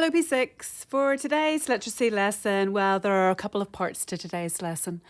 Hello P6. For today's literacy lesson, well, there are a couple of parts to today's lesson.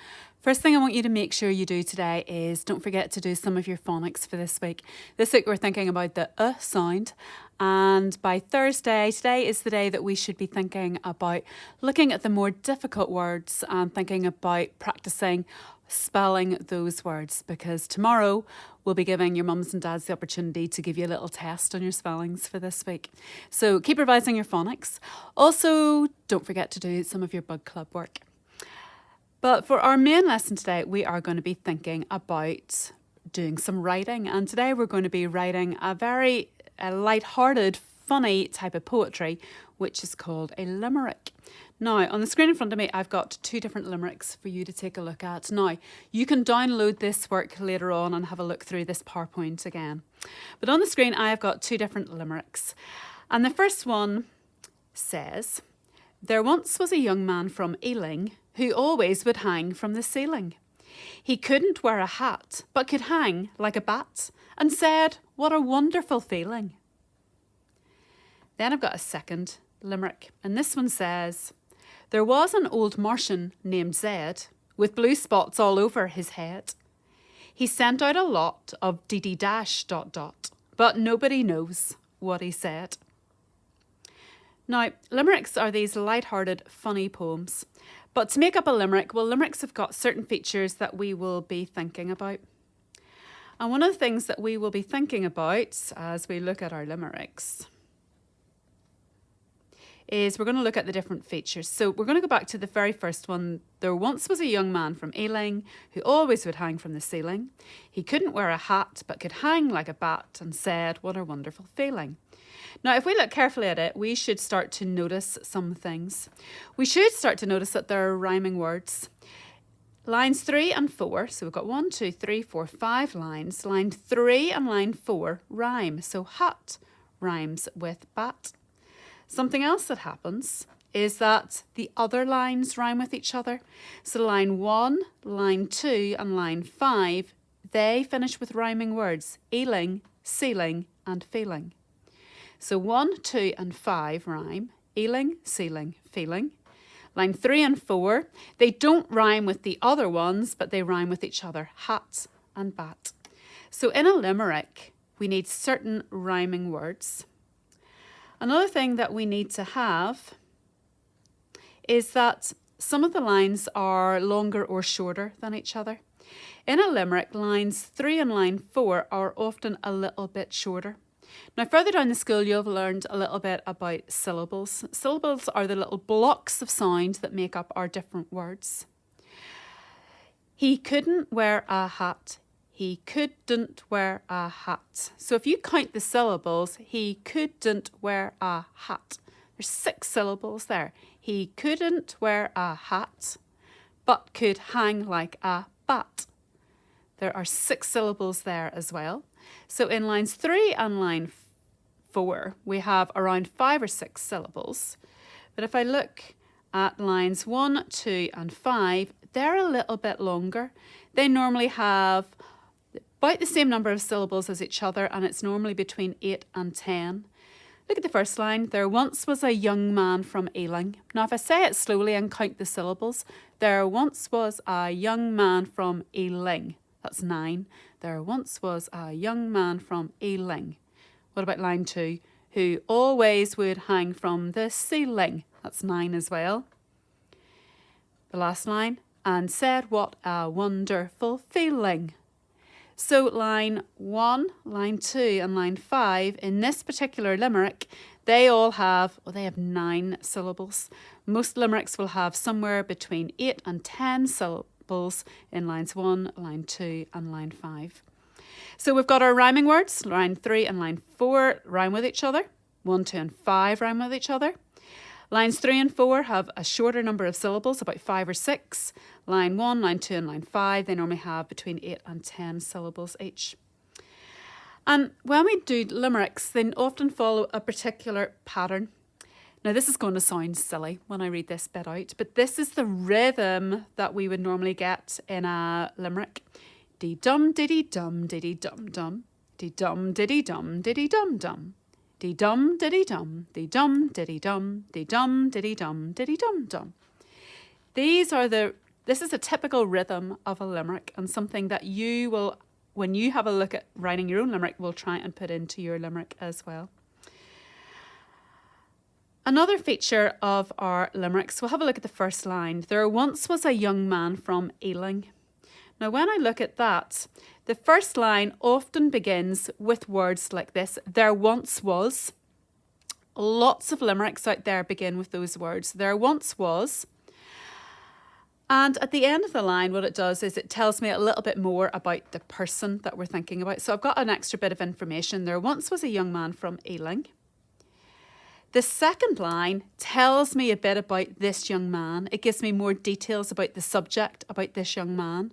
First thing I want you to make sure you do today is don't forget to do some of your phonics for this week. This week we're thinking about the sound, and by Thursday, today is the day that we should be thinking about looking at the more difficult words and thinking about practicing spelling those words, because tomorrow we'll be giving your mums and dads the opportunity to give you a little test on your spellings for this week. So keep revising your phonics. Also, don't forget to do some of your bug club work. But for our main lesson today, we are going to be thinking about doing some writing. And today we're going to be writing a very light-hearted, funny type of poetry, which is called a limerick. Now, on the screen in front of me, I've got two different limericks for you to take a look at. Now, you can download this work later on and have a look through this PowerPoint again. But on the screen, I have got two different limericks. And the first one says, "There once was a young man from Ealing who always would hang from the ceiling. He couldn't wear a hat, but could hang like a bat, and said, 'What a wonderful feeling.'" Then I've got a second limerick, and this one says, "There was an old Martian named Zed, with blue spots all over his head. He sent out a lot of DD ... but nobody knows what he said." Now, limericks are these light-hearted, funny poems. But to make up a limerick, well, limericks have got certain features that we will be thinking about. And one of the things that we will be thinking about as we look at our limericks is we're going to look at the different features. So we're going to go back to the very first one. "There once was a young man from Ealing who always would hang from the ceiling. He couldn't wear a hat, but could hang like a bat, and said, 'What a wonderful feeling.'" Now, if we look carefully at it, we should start to notice some things. We should start to notice that there are rhyming words. Lines 3 and 4, so we've got 1, 2, 3, 4, 5 lines. Line 3 and line 4 rhyme. So hut rhymes with bat. Something else that happens is that the other lines rhyme with each other. So line 1, line 2 and line 5, they finish with rhyming words: Ealing, ceiling and feeling. So 1, 2 and 5 rhyme: Ealing, ceiling, feeling. Line 3 and 4, they don't rhyme with the other ones, but they rhyme with each other: hat and bat. So in a limerick, we need certain rhyming words. Another thing that we need to have is that some of the lines are longer or shorter than each other. In a limerick, lines 3 and line 4 are often a little bit shorter. Now, further down the school, you'll have learned a little bit about syllables. Syllables are the little blocks of sound that make up our different words. He couldn't wear a hat. He couldn't wear a hat. So if you count the syllables, he couldn't wear a hat. There's 6 syllables there. He couldn't wear a hat, but could hang like a bat. There are 6 syllables there as well. So in lines 3 and line 4, we have around 5 or 6 syllables. But if I look at lines 1, 2 and 5, they're a little bit longer. They normally have about the same number of syllables as each other, and it's normally between 8 and 10. Look at the first line. "There once was a young man from Ealing." Now, if I say it slowly and count the syllables, "There once was a young man from Ealing." That's 9. "There once was a young man from Ealing." What about line 2? "Who always would hang from the ceiling." That's 9 as well. The last line, "and said, 'What a wonderful feeling.'" So line 1, line 2 and line 5 in this particular limerick, they have 9 syllables. Most limericks will have somewhere between 8 and 10 syllables in lines 1, line 2 and line 5. So we've got our rhyming words. Line 3 and line 4 rhyme with each other. 1, 2 and 5 rhyme with each other. Lines 3 and 4 have a shorter number of syllables, about 5 or 6. Line 1, line 2 and line 5, they normally have between 8 and 10 syllables each. And when we do limericks, they often follow a particular pattern. Now, this is going to sound silly when I read this bit out, but this is the rhythm that we would normally get in a limerick. Dee-dum, diddy-dum, diddy-dum-dum. Dee-dum, diddy-dum, diddy-dum-dum. Dee dum, diddy dum, dee dum, diddy dum, dee dum, diddy dum, diddy dum dum. This is a typical rhythm of a limerick, and something that you will, when you have a look at writing your own limerick, will try and put into your limerick as well. Another feature of our limericks, we'll have a look at the first line. There once was a young man from Ealing. Now, when I look at that, the first line often begins with words like this. There once was. Lots of limericks out there begin with those words. There once was. And at the end of the line, what it does is it tells me a little bit more about the person that we're thinking about. So I've got an extra bit of information. There once was a young man from Ealing. The second line tells me a bit about this young man. It gives me more details about the subject, about this young man.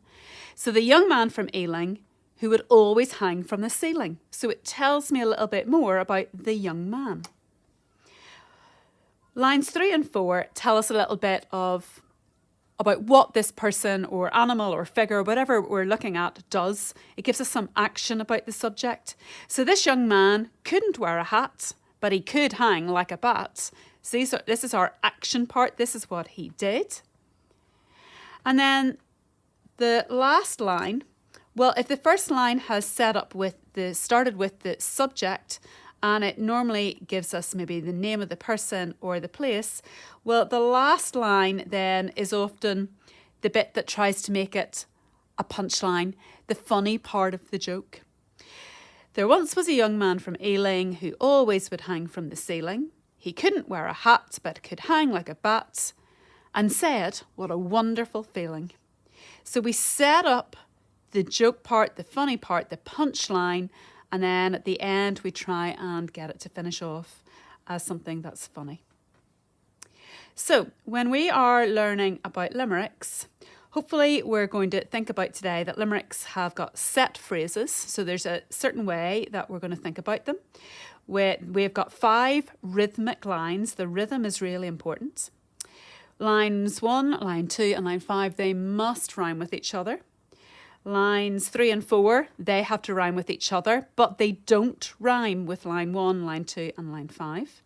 So the young man from Ealing who would always hang from the ceiling. So it tells me a little bit more about the young man. Lines 3 and 4 tell us a little bit about what this person or animal or figure, whatever we're looking at, does. It gives us some action about the subject. So this young man couldn't wear a hat, but he could hang like a bat. See, so this is our action part. This is what he did. And then the last line, well, if the first line has started with the subject, and it normally gives us maybe the name of the person or the place, well, the last line then is often the bit that tries to make it a punchline, the funny part of the joke. There once was a young man from Ealing who always would hang from the ceiling. He couldn't wear a hat, but could hang like a bat, and said, what a wonderful feeling. So we set up the joke part, the funny part, the punchline, and then at the end we try and get it to finish off as something that's funny. So when we are learning about limericks, hopefully we're going to think about today that limericks have got set phrases. So there's a certain way that we're going to think about them. We've got 5 rhythmic lines. The rhythm is really important. Lines 1, line 2 and line 5, they must rhyme with each other. Lines 3 and 4, they have to rhyme with each other, but they don't rhyme with line 1, line 2 and line 5.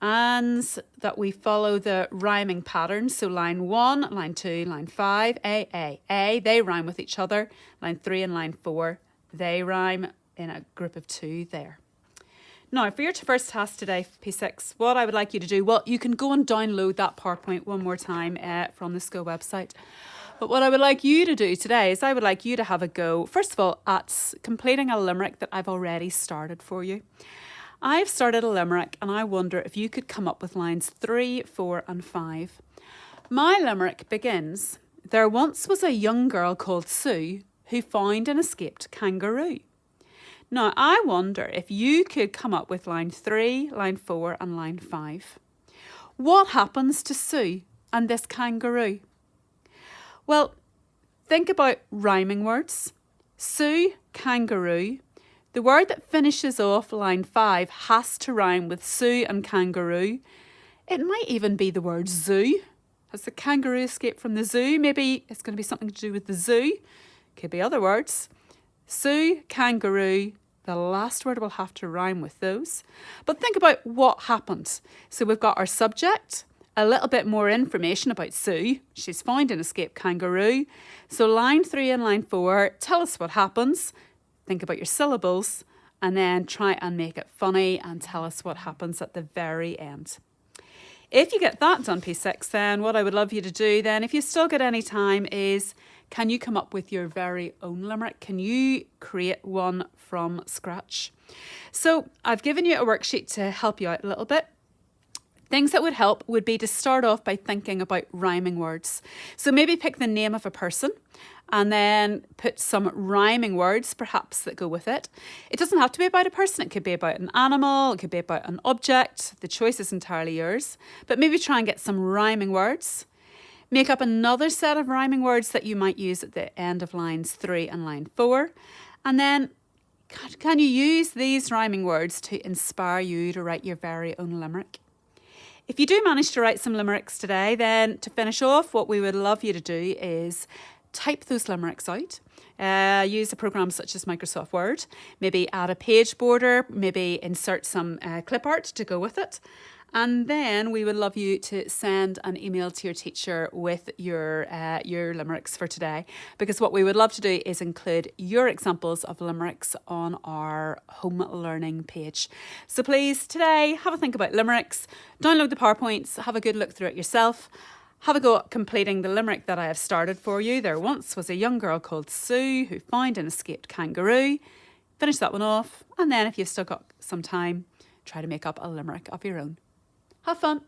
And that we follow the rhyming pattern. So line 1, line 2, line 5, A, they rhyme with each other. Line 3 and line 4, they rhyme in a group of 2 there. Now, for your first task today, P6, what I would like you to do, well, you can go and download that PowerPoint one more time from the school website. But what I would like you to do today is I would like you to have a go, first of all, at completing a limerick that I've already started for you. I've started a limerick and I wonder if you could come up with lines 3, 4 and 5. My limerick begins, there once was a young girl called Sue who found an escaped kangaroo. Now, I wonder if you could come up with line 3, line 4 and line 5. What happens to Sue and this kangaroo? Well, think about rhyming words. Sue, kangaroo. The word that finishes off line 5 has to rhyme with Sue and kangaroo. It might even be the word zoo. Has the kangaroo escaped from the zoo? Maybe it's going to be something to do with the zoo. Could be other words. Sue, kangaroo. The last word will have to rhyme with those. But think about what happened. So we've got our subject, a little bit more information about Sue. She's found an escaped kangaroo. So line 3 and line 4, tell us what happens. Think about your syllables and then try and make it funny and tell us what happens at the very end. If you get that done, P6, then what I would love you to do then, if you still get any time, is can you come up with your very own limerick? Can you create one from scratch? So I've given you a worksheet to help you out a little bit. Things that would help would be to start off by thinking about rhyming words. So maybe pick the name of a person and then put some rhyming words perhaps that go with it. It doesn't have to be about a person. It could be about an animal. It could be about an object. The choice is entirely yours. But maybe try and get some rhyming words. Make up another set of rhyming words that you might use at the end of lines 3 and line 4. And then can you use these rhyming words to inspire you to write your very own limerick? If you do manage to write some limericks today, then to finish off, what we would love you to do is type those limericks out. Use a program such as Microsoft Word. Maybe add a page border, maybe insert some clip art to go with it. And then we would love you to send an email to your teacher with your limericks for today, because what we would love to do is include your examples of limericks on our home learning page. So please, today, have a think about limericks, download the PowerPoints, have a good look through it yourself, have a go at completing the limerick that I have started for you. There once was a young girl called Sue who found an escaped kangaroo. Finish that one off, and then if you've still got some time, try to make up a limerick of your own. Have fun.